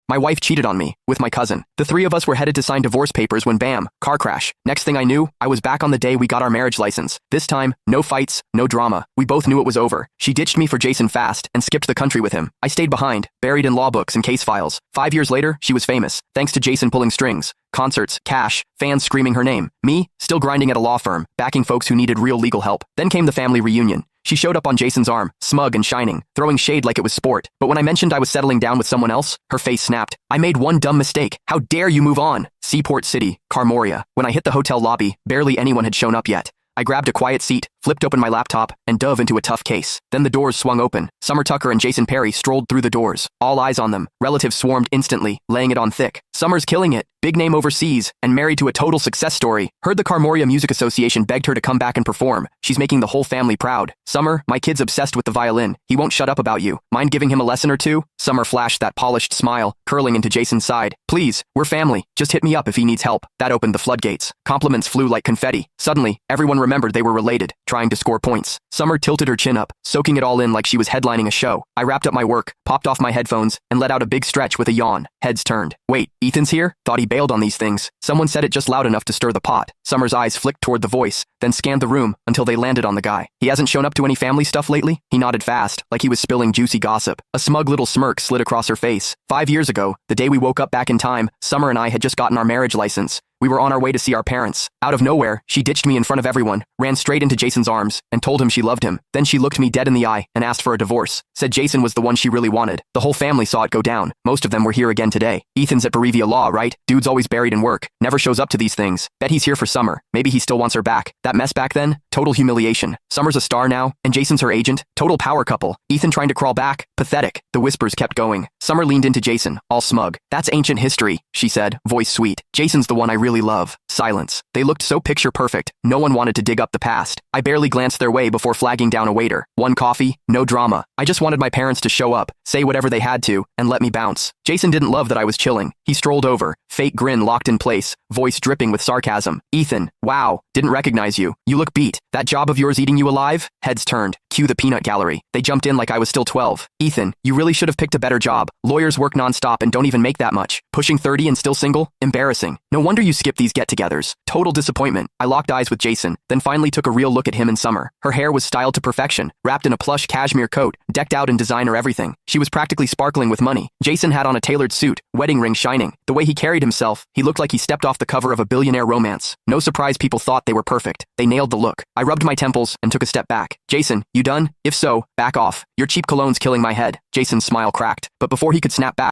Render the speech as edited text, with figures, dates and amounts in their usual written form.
My wife cheated on me, with my cousin. The three of us were headed to sign divorce papers when bam, car crash. Next thing I knew, I was back on the day we got our marriage license. This time, no fights, no drama. We both knew it was over. She ditched me for Jason fast and skipped the country with him. I stayed behind, buried in law books and case files. 5 years later, she was famous, thanks to Jason pulling strings. Concerts, cash, fans screaming her name. Me, still grinding at a law firm, backing folks who needed real legal help. Then came the family reunion. She showed up on Jason's arm, smug and shining, throwing shade like it was sport. But when I mentioned I was settling down with someone else, her face snapped. I made one dumb mistake. How dare you move on? Seaport City, Carmoria. When I hit the hotel lobby, barely anyone had shown up yet. I grabbed a quiet seat, flipped open my laptop, and dove into a tough case. Then the doors swung open. Summer Tucker and Jason Perry strolled through the doors. All eyes on them. Relatives swarmed instantly, laying it on thick. Summer's killing it. Big name overseas, and married to a total success story. Heard the Carmoria Music Association begged her to come back and perform. She's making the whole family proud. Summer, my kid's obsessed with the violin. He won't shut up about you. Mind giving him a lesson or two? Summer flashed that polished smile, curling into Jason's side. Please, we're family. Just hit me up if he needs help. That opened the floodgates. Compliments flew like confetti. Suddenly, everyone remembered they were related, trying to score points. Summer tilted her chin up, soaking it all in like she was headlining a show. I wrapped up my work, popped off my headphones, and let out a big stretch with a yawn. Heads turned. Wait, Ethan's here? Thought he bailed on these things. Someone said it just loud enough to stir the pot. Summer's eyes flicked toward the voice, then scanned the room until they landed on the guy. He hasn't shown up to any family stuff lately? He nodded fast, like he was spilling juicy gossip. A smug little smirk slid across her face. 5 years ago, the day we woke up back in time, Summer and I had just gotten our marriage license. We were on our way to see our parents. Out of nowhere, she ditched me in front of everyone, ran straight into Jason's arms, and told him she loved him. Then she looked me dead in the eye and asked for a divorce. Said Jason was the one she really wanted. The whole family saw it go down. Most of them were here again today. Ethan's at Berivia Law, right? Dude's always buried in work. Never shows up to these things. Bet he's here for Summer. Maybe he still wants her back. That mess back then? Total humiliation. Summer's a star now, and Jason's her agent. Total power couple. Ethan trying to crawl back? Pathetic. The whispers kept going. Summer leaned into Jason, all smug. That's ancient history, she said, voice sweet. Jason's the one I really love. Silence. They looked so picture perfect. No one wanted to dig up the past. I barely glanced their way before flagging down a waiter. One coffee, no drama. I just wanted my parents to show up, say whatever they had to, and let me bounce. Jason didn't love that I was chilling. He strolled over, fake grin locked in place, voice dripping with sarcasm. Ethan, wow, didn't recognize you. You look beat. That job of yours eating you alive? Heads turned. Cue the peanut gallery. They jumped in like I was still 12. Ethan, you really should have picked a better job. Lawyers work nonstop and don't even make that much. Pushing 30 and still single? Embarrassing. No wonder you skip these get-togethers. Total disappointment. I locked eyes with Jason, then finally took a real look at him and Summer. Her hair was styled to perfection, wrapped in a plush cashmere coat, decked out in designer everything. She was practically sparkling with money. Jason had on a tailored suit, wedding ring shining. The way he carried himself, he looked like he stepped off the cover of a billionaire romance. No surprise people thought they were perfect. They nailed the look. I rubbed my temples and took a step back. Jason, you done? If so, back off. Your cheap cologne's killing my head. Jason's smile cracked, but before he could snap back,